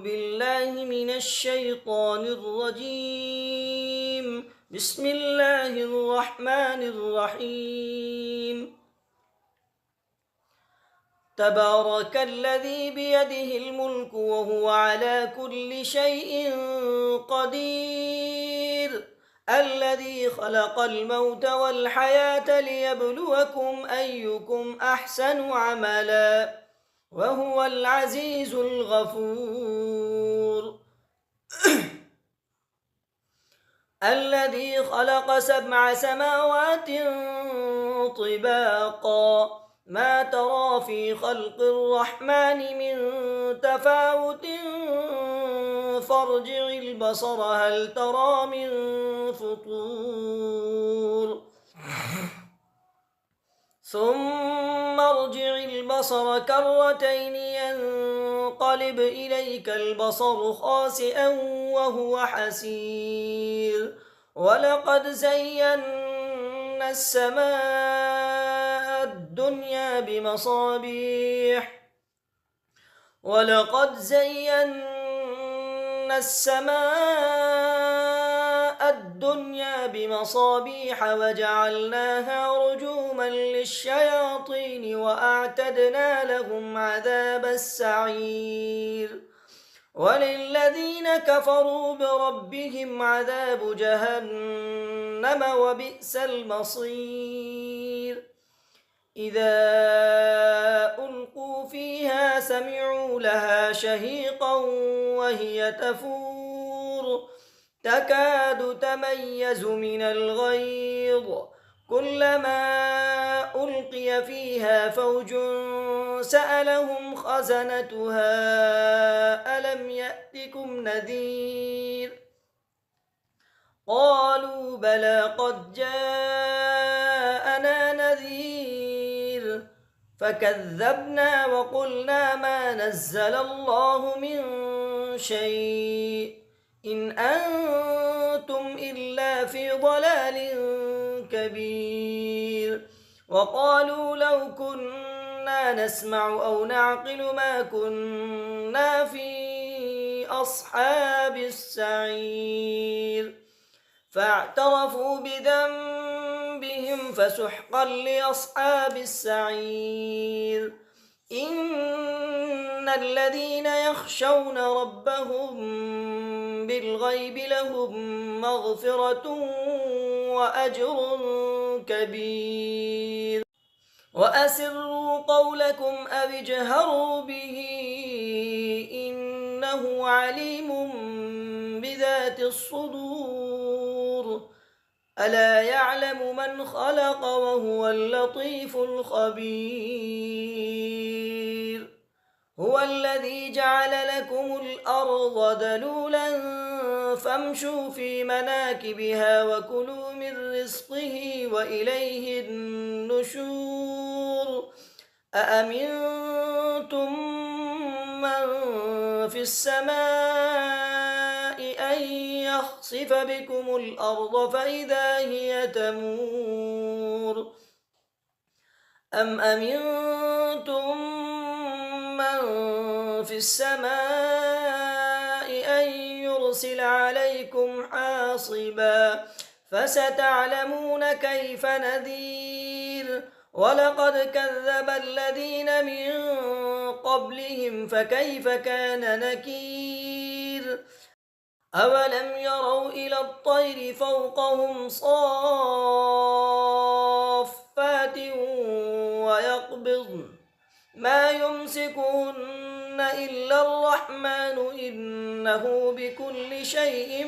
بالله من الشيطان الرجيم. بسم الله الرحمن الرحيم. تبارك الذي بيده الملك وهو على كل شيء قدير، الذي خلق الموت والحياة ليبلوكم أيكم أحسن عملا وهو العزيز الغفور. الذي خلق 7 سماوات طباقا ما ترى في خلق الرحمن من تفاوت فارجع البصر هل ترى من فطور ثم ارجع البصر كرتين ينقلب إليك البصر خاسئا وهو حسير ولقد زينا السماء الدنيا بمصابيح وجعلناها رجوما للشياطين وأعتدنا لهم عذاب السعير وللذين كفروا بربهم عذاب جهنم وبئس المصير. إذا ألقوا فيها سمعوا لها شهيقا وهي تفور تكاد تميز من الغيظ كلما ألقي فيها فوج سألهم خزنتها ألم يأتكم نذير قالوا بلى قد جاءنا نذير فكذبنا وقلنا ما نزل الله من شيء إن أنتم إلا في ضلال كبير وقالوا لو كنا نسمع أو نعقل ما كنا في أصحاب السعير فاعترفوا بذنبهم فسحقا لأصحاب السعير. إن الذين يخشون ربهم بالغيب لهم مغفرة وأجر كبير. وأسروا قولكم أو اجهروا به إنه عليم بذات الصدور ألا يعلم من خلق وهو اللطيف الخبير. هو الذي جعل لكم الأرض ذلولا فامشوا في مناكبها وكلوا من رزقه وإليه النشور. أأمنتم من في السماء أن يخسف بكم الأرض فإذا هي تمور أم أمنتم من في السماء أن يرسل عليكم حاصبا فستعلمون كيف نذير. ولقد كذب الذين من قبلهم فكيف كان نكير. أولم يروا إلى الطير فوقهم صافات ويقبضن ما يمسكهن إلا الرحمن إنه بكل شيء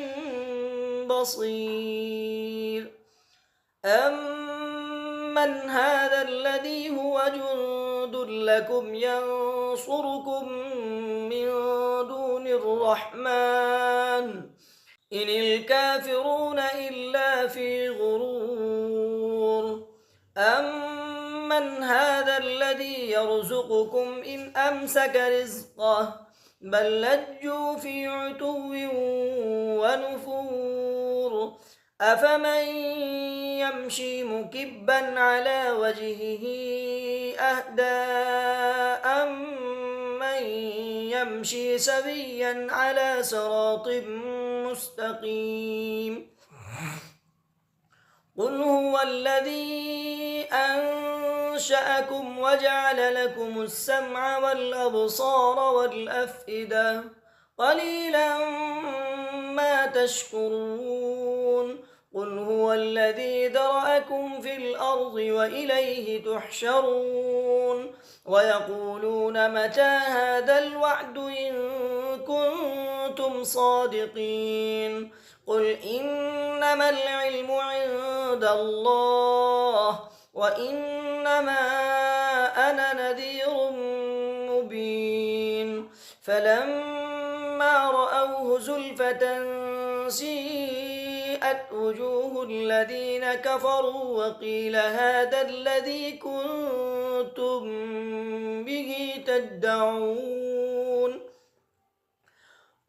بصير. أمن هذا الذي هو جند لكم ينصركم من دون الرحمن إن الكافرون إلا في غرور. أمن هذا الذي يرزقكم إن أمسك رزقه بل لجوا في عتو ونفور. أفمن يمشي مكبا على وجهه أهدى أمن من يمشي سويا على صراط مستقيم. قل هو الذي أنشأكم وجعل لكم السمع والأبصار والأفئدة قليلا ما تشكرون. قل هو الذي ذرأكم في الأرض وإليه تحشرون. ويقولون متى هذا الوعد إن كنتم صادقين. قل إنما العلم عند الله وإنما أنا نذير مبين. فلما رأوه زلفة سيئت وجوه الذين كفروا وقيل هذا الذي كنتم به تدعون.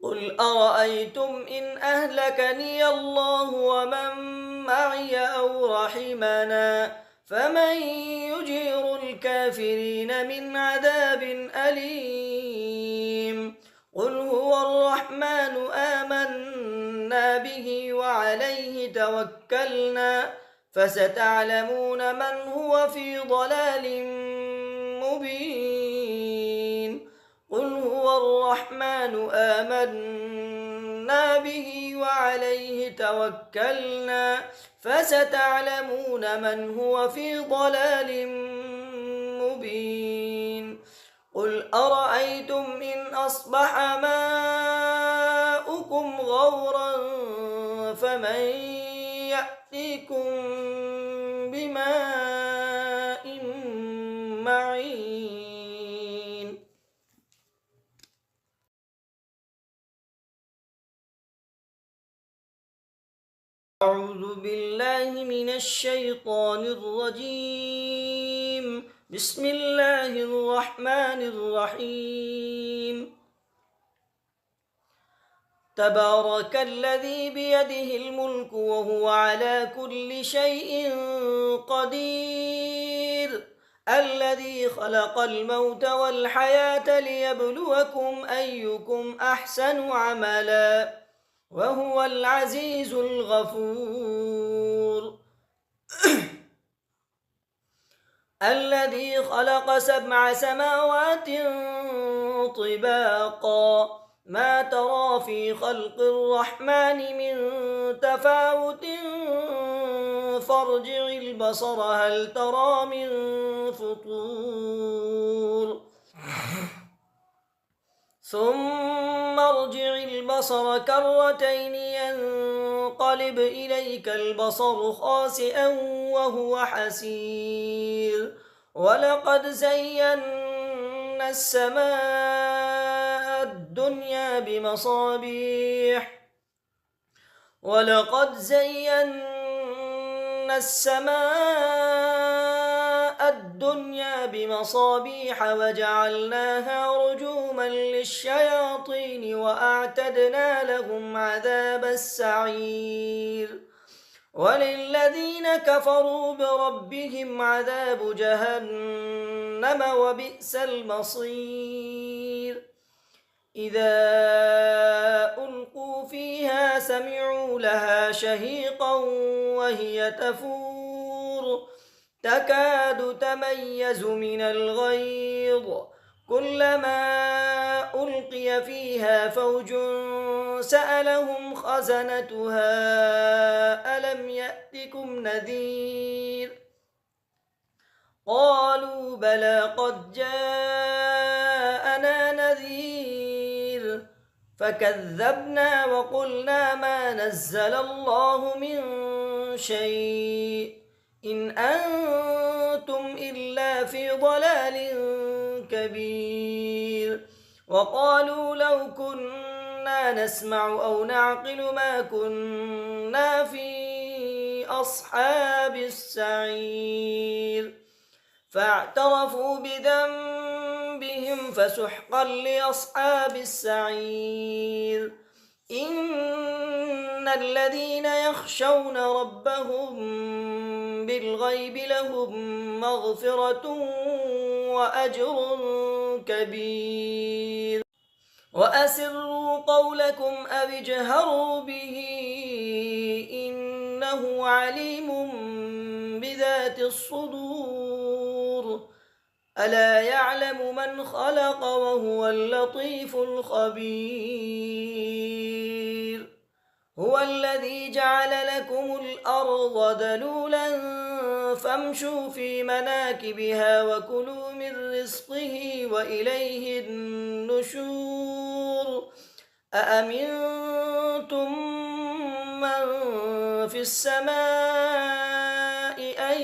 قل أرأيتم إن أهلكني الله ومن معي أو رحمنا فمن يجير الكافرين من عذاب أليم. قل هو الرحمن آمنا به وعليه توكلنا فستعلمون من هو في ضلال مبين. قل هو الرحمن آمنا به وعليه توكلنا فستعلمون من هو في ضلال مبين. قل أرأيتم إن أصبح ماؤكم غورا فمن يأتيكم بماء معين. أعوذ بالله من الشيطان الرجيم. بسم الله الرحمن الرحيم. تبارك الذي بيده الملك وهو على كل شيء قدير. الذي خلق الموت والحياة ليبلوكم أيكم أحسن عملا وهو العزيز الغفور. الذي خلق 7 سماوات طباقا ما ترى في خلق الرحمن من تفاوت فارجع البصر هل ترى من فطور ثم ارجع البصر كرتين ينقلب إليك البصر خاسئا وهو حسير. ولقد زينا السماء الدنيا بمصابيح وجعلناها رجوما للشياطين وأعتدنا لهم عذاب السعير. وللذين كفروا بربهم عذاب جهنم وبئس المصير. إذا ألقوا فيها سمعوا لها شهيقا وهي تفور تكاد تميز من الغيظ كلما ألقي فيها فوج سألهم خزنتها ألم يأتكم نذير قالوا بلى قد جاءنا نذير فكذبنا وقلنا ما نزل الله من شيء إن أنتم إلا في ضلال كبير. وقالوا لو كنا نسمع أو نعقل ما كنا في أصحاب السعير فاعترفوا بذنبهم فسحقا لأصحاب السعير. إن الذين يخشون ربهم بالغيب لهم مغفرة وأجر كبير وأسروا قولكم أو اجهروا به إنه عليم بذات الصدور ألا يعلم من خلق وهو اللطيف الخبير هو الذي جعل لكم الأرض ذلولا فامشوا في مناكبها وكلوا من رزقه وإليه النشور أأمنتم من في السماء أن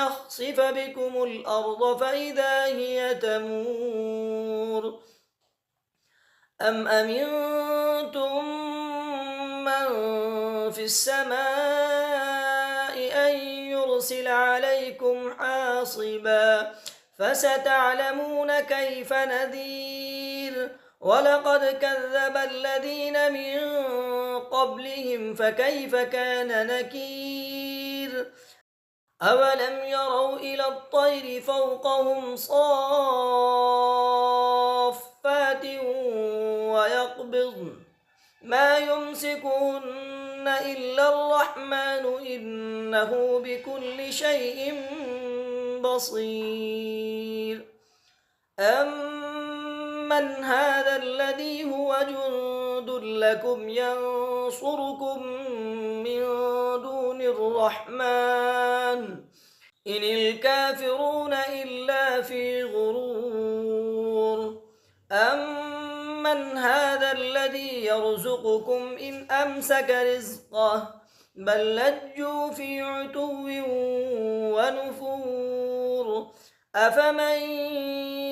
يخسف بكم الأرض فإذا هي تمور أم أمنتم من في السماء أن يرسل عليكم حاصبا فستعلمون كيف نذير ولقد كذب الذين من قبلهم فكيف كان نكير أولم يروا إلى الطير فوقهم صافات ويقبضن ما يمسكهن إلا الرحمن إنه بكل شيء بصير أمن هذا الذي هو جند لكم ينصركم من دون الرحمن إن الكافرون إلا في غرور أمن هذا الذي يرزقكم إن أمسك رزقه بل لجوا في عتو ونفور أفمن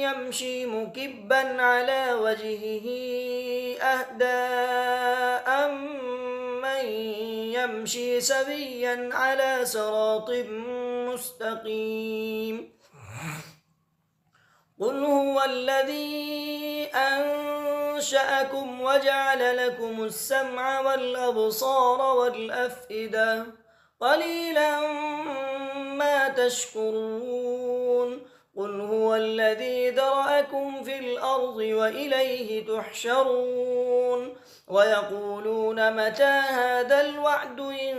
يمشي مكبا على وجهه أهدى أمن يمشي سويا على صراط مستقيم قل هو الذي أنشأكم وجعل لكم السمع والأبصار والأفئدة قليلا ما تشكرون قل هو الذي ذرأكم في الأرض وإليه تحشرون ويقولون متى هذا الوعد إن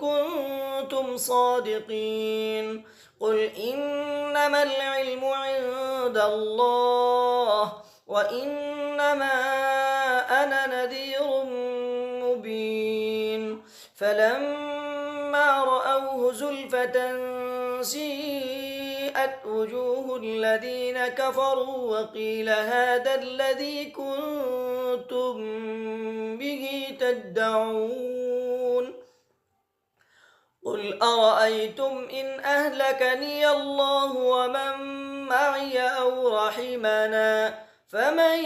كنتم صادقين قل إنما العلم عند الله وإنما أنا نذير مبين فلما رأوه زلفة سيئت وجوه الذين كفروا وقيل هذا الذي كنتم به تدعون قل أرأيتم إن أهلكني الله ومن معي أو رحمنا فمن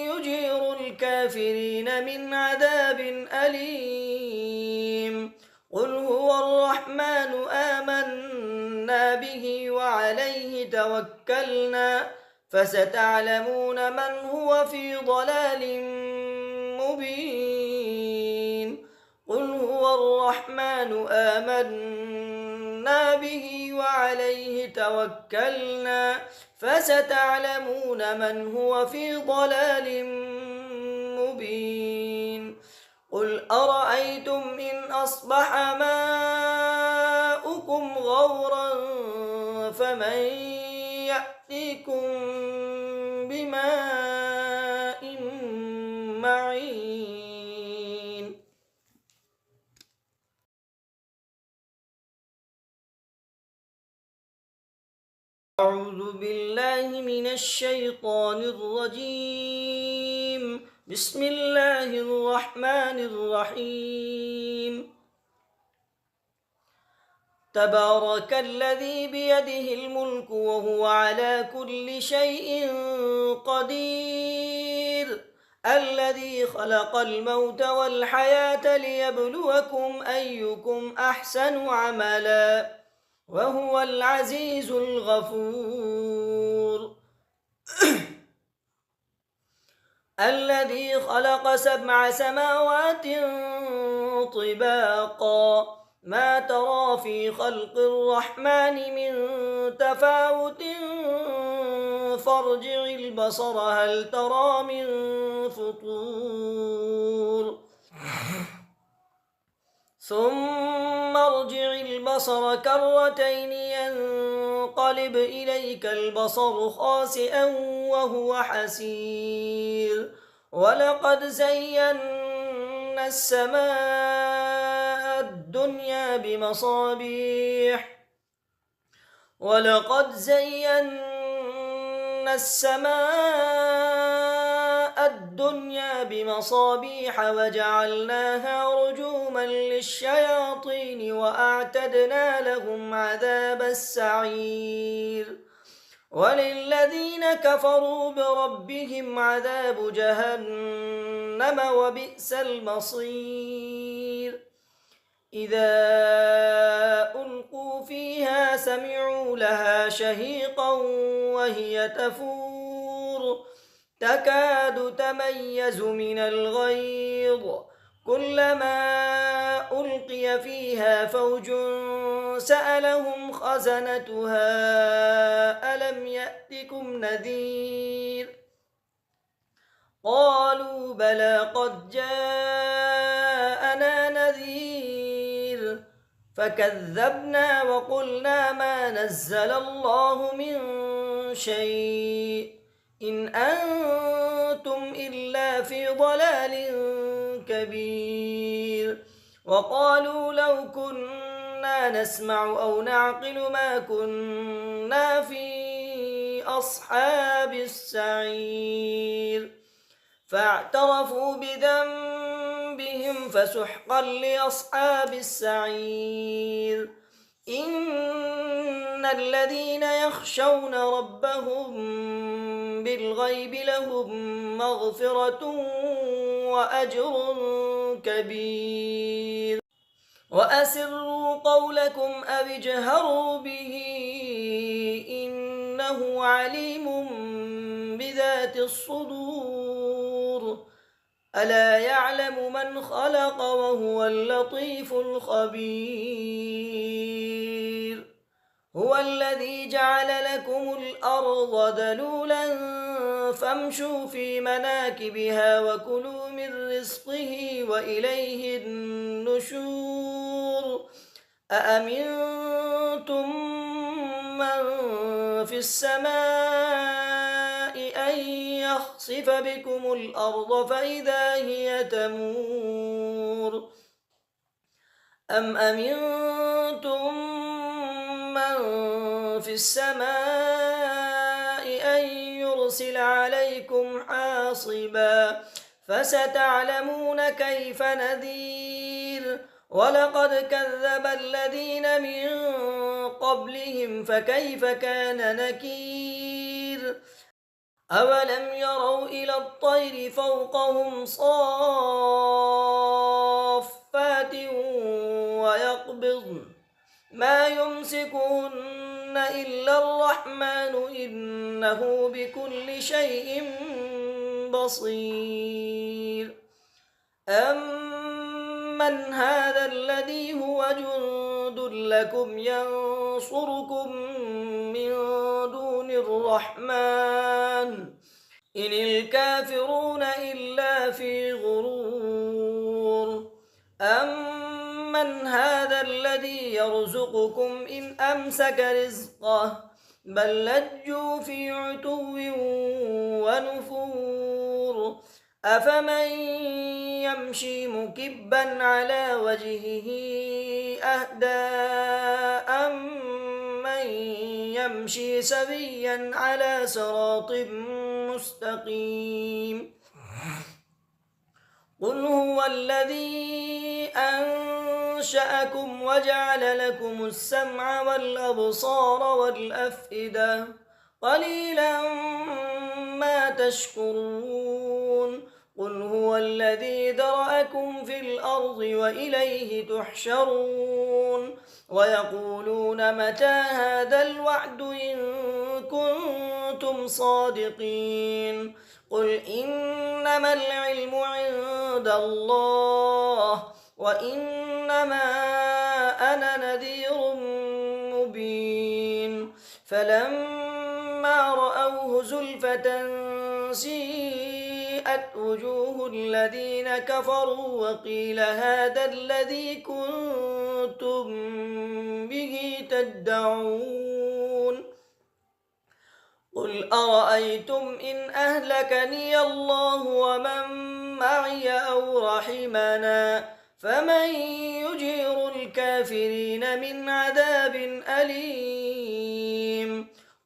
يجير الكافرين من عذاب أليم قل هو الرحمن آمنا به وعليه توكلنا فستعلمون من هو في ضلال مبين قل هو الرحمن آمنا به وعليه توكلنا فستعلمون من هو في ضلال مبين قل أرأيتم إن أصبح ماؤكم غورا فمن يأتيكم بماء معين أعوذ بالله من الشيطان الرجيم بسم الله الرحمن الرحيم تبارك الذي بيده الملك وهو على كل شيء قدير الذي خلق الموت والحياة ليبلوكم أيكم أحسن عملا وهو العزيز الغفور الذي خلق 7 سماوات طباقا ما ترى في خلق الرحمن من تفاوت فارجع البصر هل ترى من فطور ثم ارجع البصر كرتين ينقلب إليك البصر خاسئا وهو حسير ولقد زينا السماء الدنيا بمصابيح وجعلناها رجوما للشياطين وأعتدنا لهم عذاب السعير وللذين كفروا بربهم عذاب جهنم وبئس المصير إذا ألقوا فيها سمعوا لها شهيقا وهي تفور تكاد تميز من الغيظ كلما ألقي فيها فوج سألهم خزنتها ألم يأتكم نذير قالوا بلى قد جاءنا نذير فكذبنا وقلنا ما نزل الله من شيء إن أنتم إلا في ضلال كبير وقالوا لو كنا نسمع أو نعقل ما كنا في أصحاب السعير فاعترفوا بذنبهم فسحقا لأصحاب السعير إن الذين يخشون ربهم بالغيب لهم مغفرة وأجر كبير وأسروا قولكم أو اجهروا به إنه عليم بذات الصدور ألا يعلم من خلق وهو اللطيف الخبير هو الذي جعل لكم الأرض ذلولا فامشوا في مناكبها وكلوا من رزقه وإليه النشور أأمنتم من في السماء أن يخسف بكم الأرض فإذا هي تمور أم أمنتم من في السماء أن يرسل عليكم حاصبا فستعلمون كيف نذير ولقد كذب الذين من قبلهم فكيف كان نكير أولم يروا إلى الطير فوقهم صافات ويقبضن ما يمسكهن إلا الرحمن إنه بكل شيء بصير أمن هذا الذي هو جند لكم ينصركم من دون الرحمن إن الكافرون إلا في غرور أمن هذا الذي يرزقكم إن أمسك رزقه بل لجوا في عتو ونفور أفمن يمشي مكبا على وجهه أهدى أمن يمشي سويا على صراط مستقيم قل هو الذي أنشأكم وجعل لكم السمع والأبصار والأفئدة قليلا ما تشكرون قل هو الذي ذرأكم في الأرض وإليه تحشرون ويقولون متى هذا الوعد إن كنتم صادقين قل إنما العلم عند الله وإنما فلما رأوه زلفة سيئت وجوه الذين كفروا وقيل هذا الذي كنتم به تدعون قل أرأيتم إن أهلكني الله ومن معي أو رحمنا فمن يجير الكافرين من عذاب أليم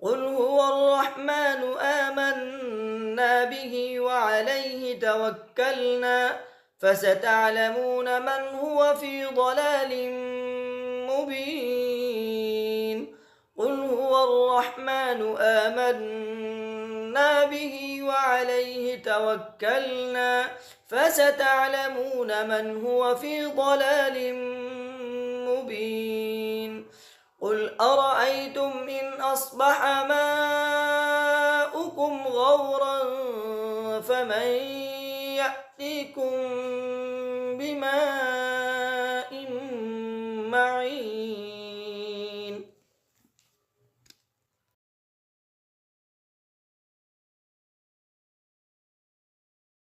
قل هو الرحمن آمنا به وعليه توكلنا فستعلمون من هو في ضلال مبين قل هو الرحمن آمنا به وعليه توكلنا فستعلمون من هو في ضلال مبين قل أرأيتم إن أصبح ماؤكم غورا فمن يأتيكم بماء